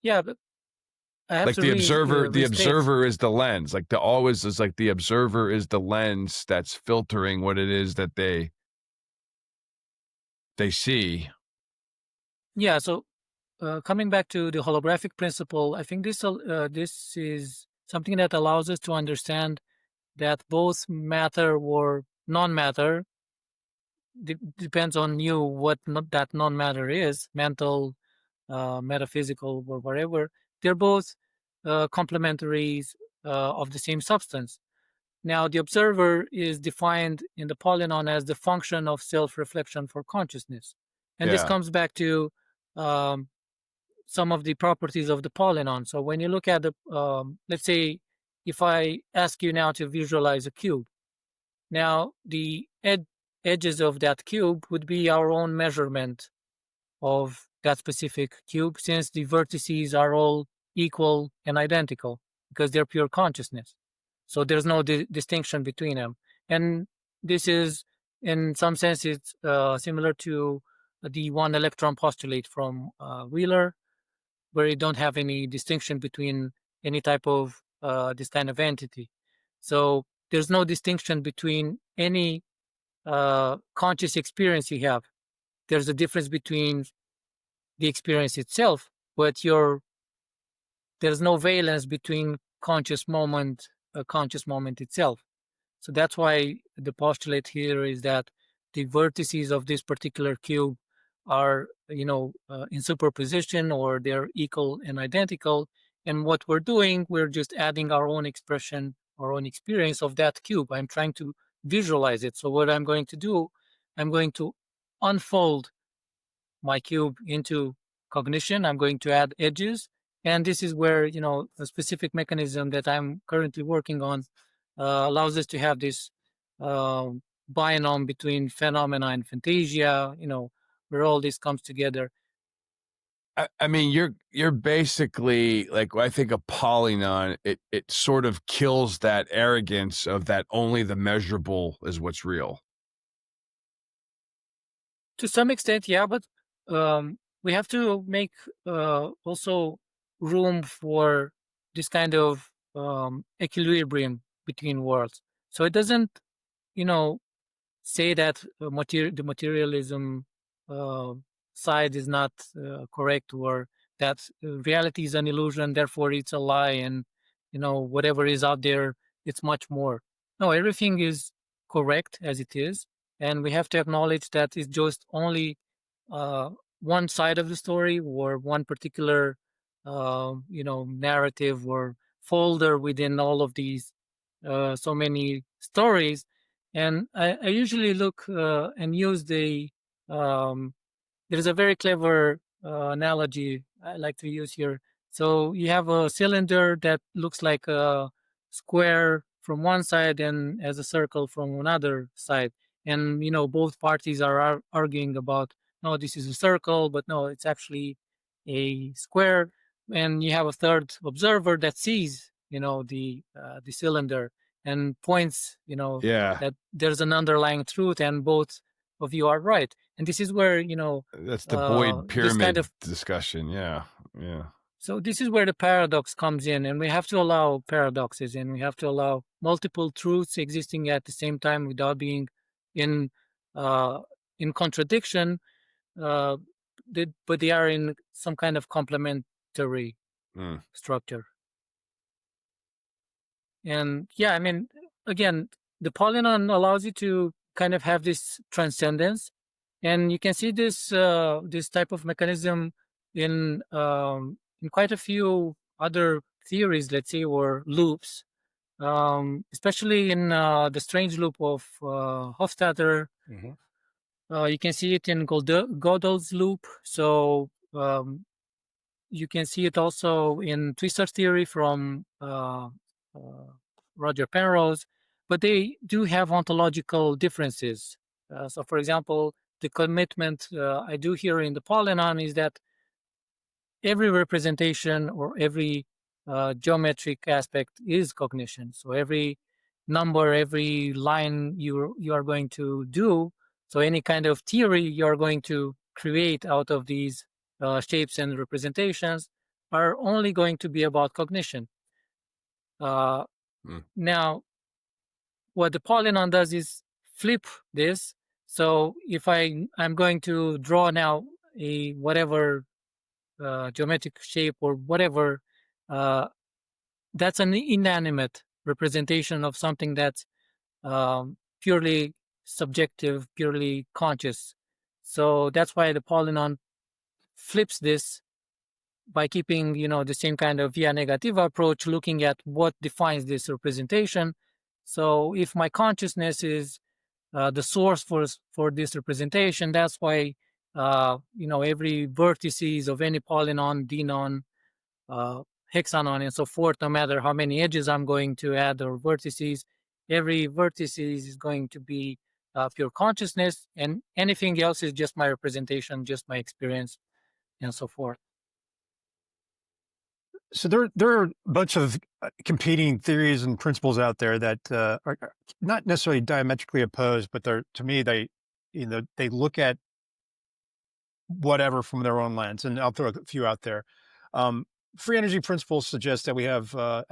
Yeah, but I have Like to the observer, the restate. observer is the lens. Like always is like the observer is the lens that's filtering what it is that they see. Yeah, so coming back to the holographic principle, I think this is something that allows us to understand that both matter or non-matter, depends on you what that non-matter is, mental, metaphysical, or whatever. They're both complementaries of the same substance. Now, the observer is defined in the Polynon as the function of self-reflection for consciousness. And this Yeah. comes back to some of the properties of the Polynon. So when you look at the, let's say, if I ask you now to visualize a cube, now the edges of that cube would be our own measurement of that specific cube, since the vertices are all equal and identical because they're pure consciousness. So there's no distinction between them. And this is, in some sense, it's similar to the one electron postulate from Wheeler, where you don't have any distinction between any type of this kind of entity. So there's no distinction between any conscious experience you have. There's a difference between the experience itself, but there's no valence between conscious moment itself. So that's why the postulate here is that the vertices of this particular cube are, in superposition, or they're equal and identical. And what we're doing, we're just adding our own expression, our own experience of that cube. I'm trying to visualize it. So what I'm going to do, I'm going to unfold my cube into cognition. I'm going to add edges. And this is where, a specific mechanism that I'm currently working on allows us to have this binom between phenomena and Fantasia, where all this comes together. I mean, you're basically like, I think a Polynon, it sort of kills that arrogance of that only the measurable is what's real. To some extent, yeah, but we have to make also room for this kind of equilibrium between worlds. So it doesn't, say that the materialism side is not correct, or that reality is an illusion, therefore it's a lie, and whatever is out there, it's much more. No, everything is correct as it is, and we have to acknowledge that it's just only one side of the story, or one particular narrative or folder within all of these so many stories. And I usually look and use there's a very clever analogy I like to use here. So you have a cylinder that looks like a square from one side and as a circle from another side. And, both parties are arguing about, no, this is a circle, but no, it's actually a square. And you have a third observer that sees, the cylinder and points, Yeah, that there's an underlying truth, and both of you are right. And this is where, that's the Boyd pyramid kind of discussion. Yeah. so this is where the paradox comes in, and we have to allow paradoxes, and we have to allow multiple truths existing at the same time without being in contradiction, but they are in some kind of complementary structure. And yeah, I mean, again, the Polynon allows you to kind of have this transcendence, and you can see this this type of mechanism in quite a few other theories, let's say, or loops, especially in the strange loop of Hofstadter. You can see it in Gödel's loop. So you can see it also in twistor theory from Roger Penrose, but they do have ontological differences. So, for example, the commitment I do here in the Polynon is that every representation or every geometric aspect is cognition. So every number, every line you are going to do, so any kind of theory you are going to create out of these shapes and representations are only going to be about cognition. Now, what the Polynon does is flip this. So if I'm going to draw now a whatever geometric shape or whatever, that's an inanimate representation of something that's purely subjective, purely conscious. So that's why the Polynon flips this by keeping, the same kind of via negativa approach, looking at what defines this representation. So if my consciousness is the source for this representation, that's why every vertices of any polynon, denon, hexanon, and so forth, no matter how many edges I'm going to add or vertices, every vertices is going to be pure consciousness, and anything else is just my representation, just my experience, and so forth. So there are a bunch of competing theories and principles out there that are not necessarily diametrically opposed, but to me they look at whatever from their own lens, and I'll throw a few out there. Free energy principles suggest that we have an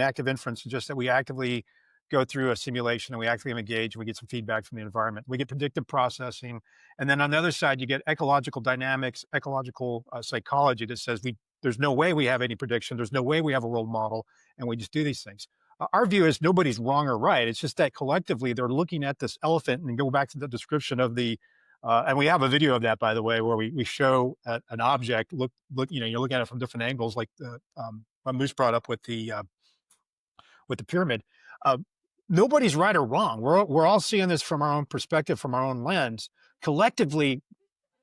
active inference suggests that we actively go through a simulation and we actively engage and we get some feedback from the environment. We get predictive processing, and then on the other side you get ecological dynamics, ecological psychology that says there's no way we have any prediction, there's no way we have a role model, and we just do these things. Our view is nobody's wrong or right. It's just that collectively they're looking at this elephant, and go back to the description of the and we have a video of that, by the way, where we show an object. Look, you're looking at it from different angles, like what Moose brought up with the pyramid. Nobody's right or wrong. We're all seeing this from our own perspective, from our own lens. Collectively,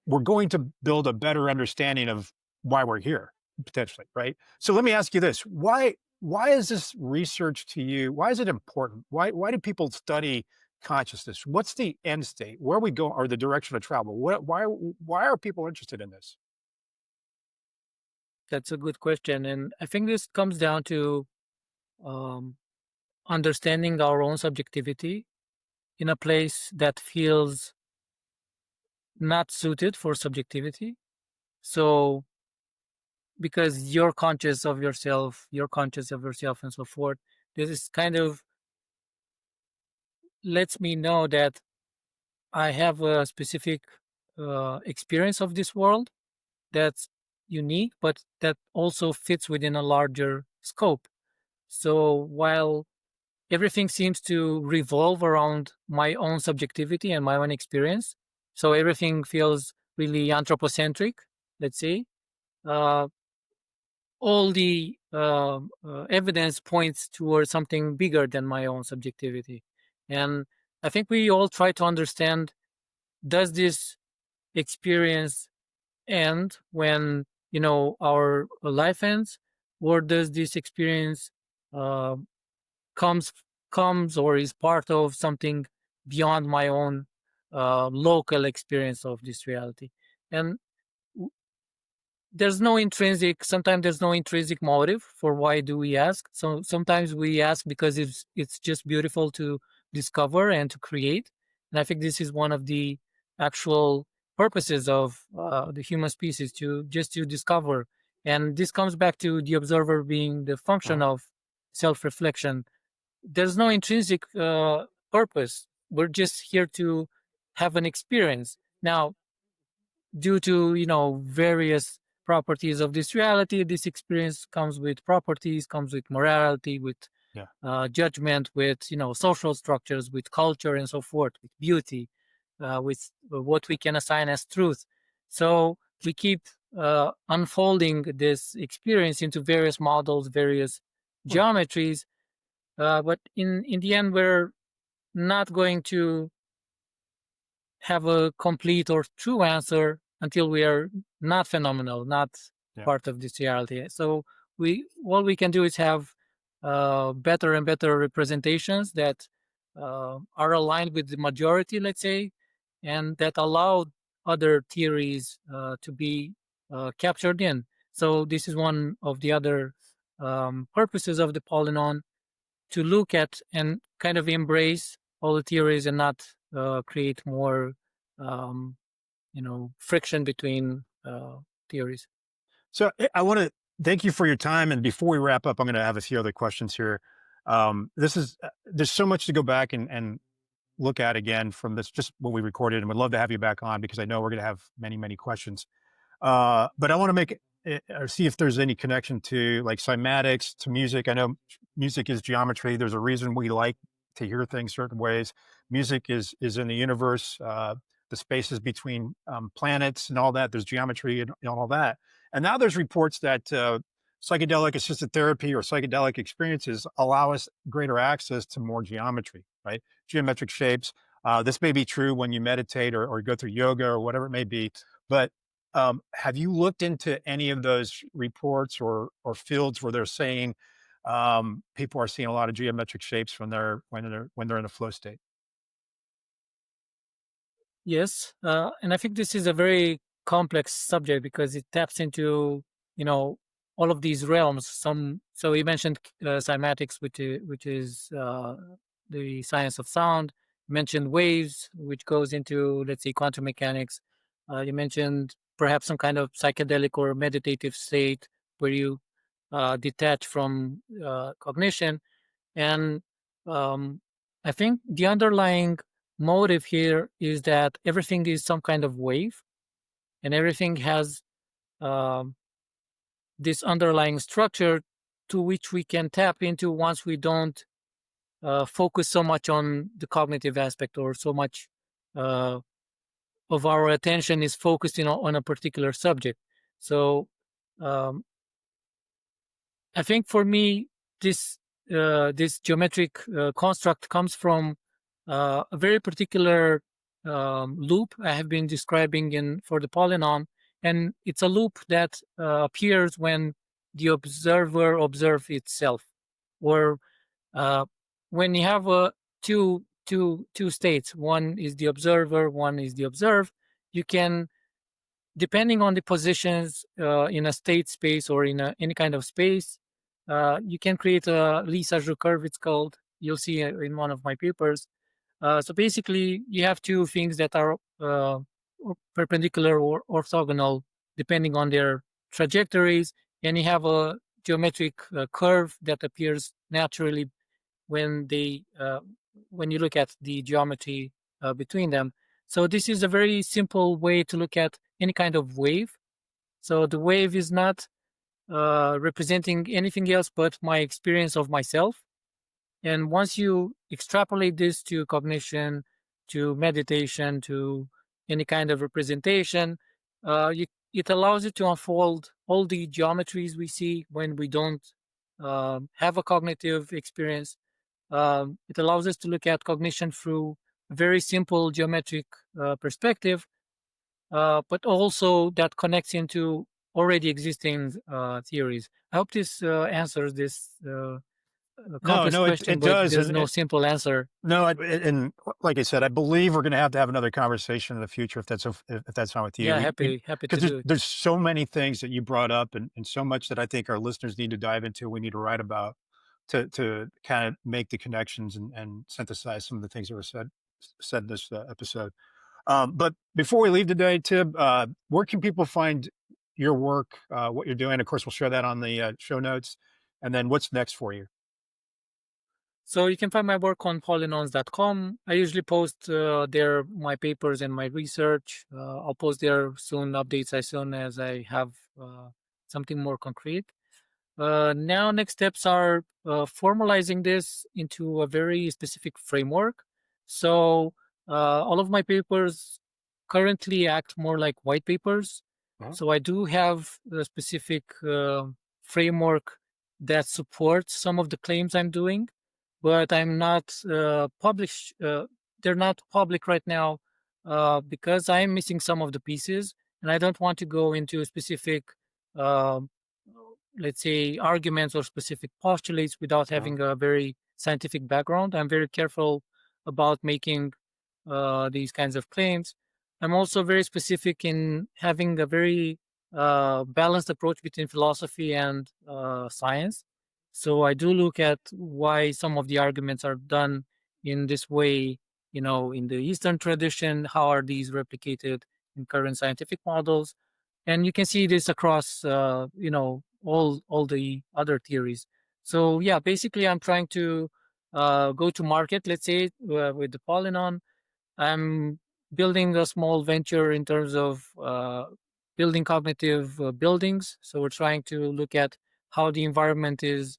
we're going to build a better understanding of why we're here, potentially, right? So let me ask you this: Why is this research to you? Why is it important? Why do people study consciousness? What's the end state? Where we go, or the direction of travel? Why are people interested in this? That's a good question, and I think this comes down to understanding our own subjectivity in a place that feels not suited for subjectivity. So because you're conscious of yourself, and so forth, this is kind of lets me know that I have a specific experience of this world that's unique, but that also fits within a larger scope. So while everything seems to revolve around my own subjectivity and my own experience, so everything feels really anthropocentric, let's say, all the evidence points towards something bigger than my own subjectivity. And I think we all try to understand, does this experience end when our life ends, or does this experience comes or is part of something beyond my own local experience of this reality? And sometimes there's no intrinsic motive for why do we ask. So sometimes we ask because it's just beautiful to discover and to create. And I think this is one of the actual purposes of the human species, to discover. And this comes back to the observer being the function of self-reflection. There's no intrinsic purpose. We're just here to have an experience. Now, due to various properties of this reality, this experience comes with properties, comes with morality, with judgment, with social structures, with culture, and so forth, with beauty, with what we can assign as truth. So we keep unfolding this experience into various models, various geometries, but in the end, we're not going to have a complete or true answer until we are not phenomenal, not part of this reality. So all we can do is have better and better representations that are aligned with the majority, let's say, and that allow other theories to be captured in. So this is one of the other purposes of the Polynon, to look at and kind of embrace all the theories and not create more friction between theories. So I want to thank you for your time. And before we wrap up, I'm going to have a few other questions here. There's so much to go back and look at again from this, just what we recorded, and would love to have you back on because I know we're going to have many, many questions. But I want to make or see if there's any connection to like cymatics, to music. I know music is geometry. There's a reason we like to hear things certain ways. Music is in the universe, the spaces between planets and all that. There's geometry and all that. And now there's reports that psychedelic assisted therapy or psychedelic experiences allow us greater access to more geometry, right? Geometric shapes. This may be true when you meditate or go through yoga or whatever it may be, but have you looked into any of those reports or fields where they're saying people are seeing a lot of geometric shapes when they're in a flow state? Yes, and I think this is a very complex subject because it taps into, you know, all of these realms. So you mentioned cymatics, which is the science of sound. You mentioned waves, which goes into, let's say, quantum mechanics. You mentioned perhaps some kind of psychedelic or meditative state where you detach from cognition. And um, I think the underlying motive here is that everything is some kind of wave, and everything has um, this underlying structure to which we can tap into once we don't focus so much on the cognitive aspect, or so much uh, of our attention is focused on a particular subject. So um, I think for me, this this geometric construct comes from a very particular loop I have been describing in for the Polynon, and it's a loop that appears when the observer observes itself, or uh, when you have two states. One is the observer, one is the observed. You can, depending on the positions in a state space or in any kind of space, you can create a Lee-Sajou curve, it's called. You'll see in one of my papers. So basically, you have two things that are perpendicular or orthogonal, depending on their trajectories, and you have a geometric curve that appears naturally when they when you look at the geometry between them. So this is a very simple way to look at any kind of wave. So the wave is not representing anything else but my experience of myself. And once you extrapolate this to cognition, to meditation, to any kind of representation, it allows you to unfold all the geometries we see when we don't have a cognitive experience. It allows us to look at cognition through a very simple geometric perspective, but also that connects into already existing theories. I hope this answers this No, complex no, it question, it but does, there's and no simple answer. no, and like I said, I believe we're going to have another conversation in the future if that's not with you. Yeah, We happy to because do it. there's so many things that you brought up and so much that I think our listeners need to dive into. We need to write about to kind of make the connections and synthesize some of the things that were said in this episode. But before we leave today, Tib, where can people find your work, what you're doing? Of course, we'll share that on the show notes. And then what's next for you? So you can find my work on polynons.com. I usually post there my papers and my research. I'll post there soon updates as soon as I have something more concrete. Now, next steps are formalizing this into a very specific framework. So, all of my papers currently act more like white papers. Uh-huh. So, I do have a specific framework that supports some of the claims I'm doing, but I'm not published. They're not public right now because I'm missing some of the pieces, and I don't want to go into specific um, let's say, arguments or specific postulates without Uh-huh. having a very scientific background. I'm very careful about making these kinds of claims. I'm also very specific in having a very balanced approach between philosophy and science. So I do look at why some of the arguments are done in this way, in the Eastern tradition. How are these replicated in current scientific models? And you can see this across all the other theories. So yeah, basically I'm trying to go to market, let's say, with the Polynon. I'm building a small venture in terms of building cognitive buildings. So we're trying to look at how the environment is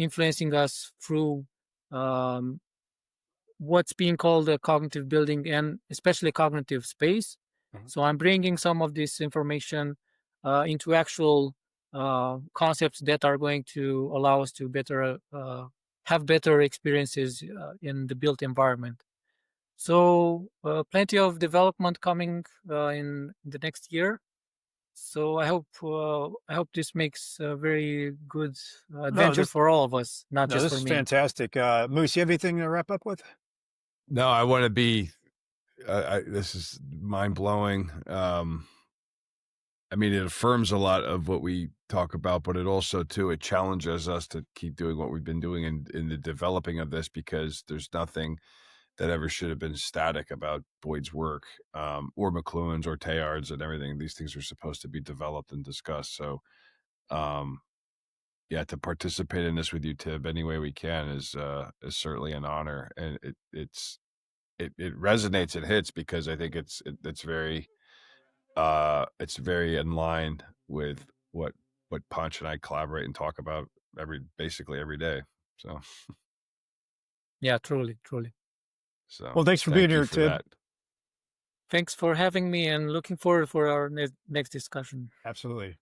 influencing us through what's being called a cognitive building, and especially cognitive space. So I'm bringing some of this information into actual concepts that are going to allow us to better have better experiences in the built environment. So plenty of development coming in the next year. So I hope this makes a very good adventure for all of us, not No, just this for is me. fantastic. Moose, you have anything to wrap up with? No, I want to be. This is mind blowing. I mean, it affirms a lot of what we talk about, but it also too it challenges us to keep doing what we've been doing in the developing of this, because there's nothing that ever should have been static about Boyd's work, or McLuhan's or Teilhard's and everything. These things are supposed to be developed and discussed. So, yeah, to participate in this with you, Tib, any way we can is certainly an honor, and it resonates and hits, because I think it's very in line with what Punch and I collaborate and talk about basically every day. So Yeah, truly. so Well, thanks for being here, Tib. that. Thanks for having me, and looking forward for our next discussion. Absolutely.